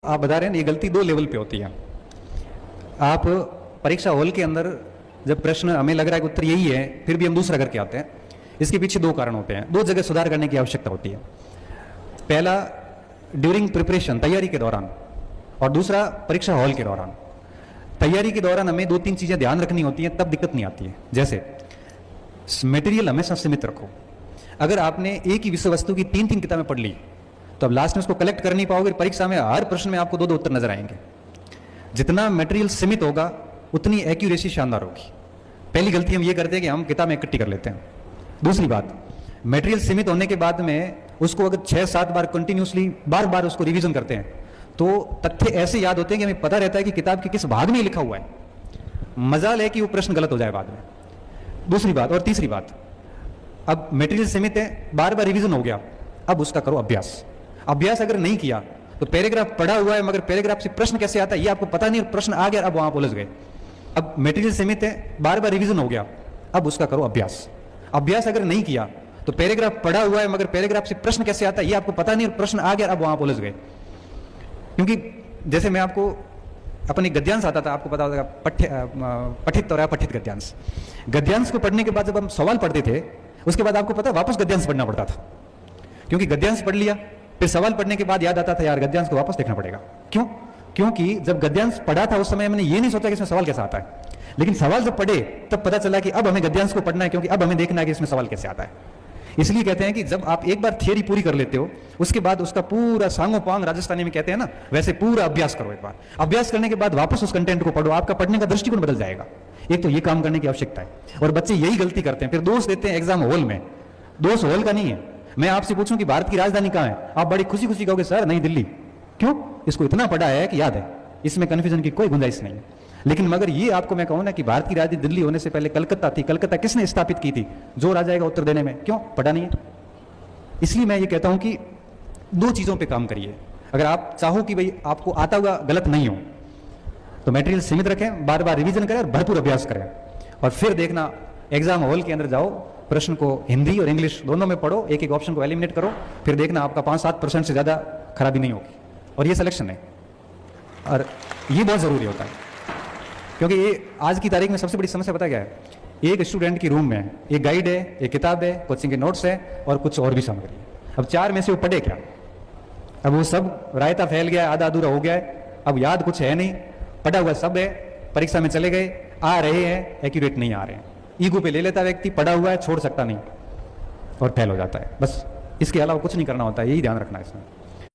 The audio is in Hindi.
आप बता रहे हैं ये गलती दो लेवल पे होती है। आप परीक्षा हॉल के अंदर जब प्रश्न हमें लग रहा है कि उत्तर यही है, फिर भी हम दूसरा करके आते हैं, इसके पीछे दो कारण होते हैं, दो जगह सुधार करने की आवश्यकता होती है। पहला ड्यूरिंग प्रिपरेशन, तैयारी के दौरान, और दूसरा परीक्षा हॉल के दौरान। तैयारी के दौरान हमें दो तीन चीजें ध्यान रखनी होती हैं, तब दिक्कत नहीं आती है। जैसे मटेरियल हमेशा सीमित रखो। अगर आपने एक ही विषय वस्तु की तीन तीन किताबें पढ़ ली तो अब लास्ट में उसको कलेक्ट कर नहीं पाओगे, परीक्षा में हर प्रश्न में आपको दो दो उत्तर नजर आएंगे। जितना मटेरियल सीमित होगा उतनी एक्यूरेसी शानदार होगी। पहली गलती हम ये करते हैं कि हम किताबें इकट्ठी कर लेते हैं। दूसरी बात, मटेरियल सीमित होने के बाद में उसको अगर 6-7 बार कंटिन्यूसली बार बार उसको रिवीजन करते हैं तो तथ्य ऐसे याद होते हैं कि हमें पता रहता है कि किताब के किस भाग में लिखा हुआ है। मजाल है कि वो प्रश्न गलत हो जाए बाद में। दूसरी बात और तीसरी बात, अब मटेरियल सीमित है, बार बार रिवीजन हो गया, अब उसका करो अभ्यास। अभ्यास अगर नहीं किया तो पैराग्राफ पढ़ा हुआ है मगर पैराग्राफ से प्रश्न कैसे आता है ये आपको पता नहीं, प्रश्न आ गया, अब वहां उलझ गए। अब मटेरियल सीमित है, बार बार रिवीजन हो गया, अब उसका करो अभ्यास। अभ्यास अगर नहीं किया तो पैराग्राफ पढ़ा हुआ है मगर पैराग्राफ से प्रश्न कैसे आता है ये आपको पता नहीं, प्रश्न आ गया, अब वहां उलझ गए। क्योंकि जैसे मैं आपको अपने गद्यांश आता था, आपको पता होगा पठित और अपठित गद्यांश। गद्यांश को पढ़ने के बाद जब हम सवाल पढ़ते थे उसके बाद आपको पता वापस गद्यांश पढ़ना पड़ता था, क्योंकि गद्यांश पढ़ लिया फिर सवाल पढ़ने के बाद याद आता था यार गद्यांश को वापस देखना पड़ेगा। क्यों? क्योंकि जब गद्यांश पढ़ा था उस समय मैंने ये नहीं सोचा कि इसमें सवाल कैसा आता है, लेकिन सवाल जब पढ़े तब पता चला कि अब हमें गद्यांश को पढ़ना है, क्योंकि अब हमें देखना है कि इसमें सवाल कैसे आता है। इसलिए कहते हैं कि जब आप एक बार थियरी पूरी कर लेते हो उसके बाद उसका पूरा सांगो पांग, राजस्थानी में कहते हैं ना, वैसे पूरा अभ्यास करो। एक बार अभ्यास करने के बाद वापस उस कंटेंट को पढ़ो, आपका पढ़ने का दृष्टिकोण बदल जाएगा। एक तो ये काम करने की आवश्यकता है। और बच्चे यही गलती करते हैं, फिर दोष देते हैं एग्जाम हॉल में। दोष हॉल का नहीं है। मैं आपसे पूछूं कि भारत की राजधानी कहां है, आप बड़ी खुशी खुशी कहोगे सर नई दिल्ली। क्यों? इसको इतना पढ़ा है कि याद है, इसमें कंफ्यूजन की कोई गुंजाइश नहीं है। लेकिन मगर ये आपको मैं कहूं ना कि भारत की राजधानी दिल्ली होने से पहले कलकत्ता थी, कलकत्ता किसने स्थापित की थी? जोर आ जाएगा उत्तर देने में। क्यों? पढ़ा नहीं है। इसलिए मैं ये कहता हूं कि दो चीजों पे काम करिए। अगर आप चाहो कि भाई आपको आता हुआ गलत नहीं हो तो मटेरियल सीमित रखें, बार बार रिवीजन करें और भरपूर अभ्यास करें, और फिर देखना एग्जाम हॉल के अंदर जाओ, प्रश्न को हिंदी और इंग्लिश दोनों में पढ़ो, एक एक ऑप्शन को एलिमिनेट करो, फिर देखना आपका 5-7% से ज्यादा खराबी नहीं होगी। और ये सिलेक्शन है, और ये बहुत जरूरी होता है। क्योंकि ये आज की तारीख में सबसे बड़ी समस्या पता क्या है? एक स्टूडेंट की रूम में एक गाइड है, एक किताब है, कोचिंग के नोट्स है और कुछ और भी सामग्री है। अब चार में से वो पढ़े क्या? अब वो सब रायता फैल गया, आधा अधूरा हो गया है, अब याद कुछ है नहीं, पढ़ा हुआ सब है, परीक्षा में चले गए, आ रहे हैं, एक्यूरेट नहीं आ रहे हैं। ईगो पे ले लेता व्यक्ति, पढ़ा हुआ है छोड़ सकता नहीं और फेल हो जाता है। बस इसके अलावा कुछ नहीं करना होता है, यही ध्यान रखना है इसमें।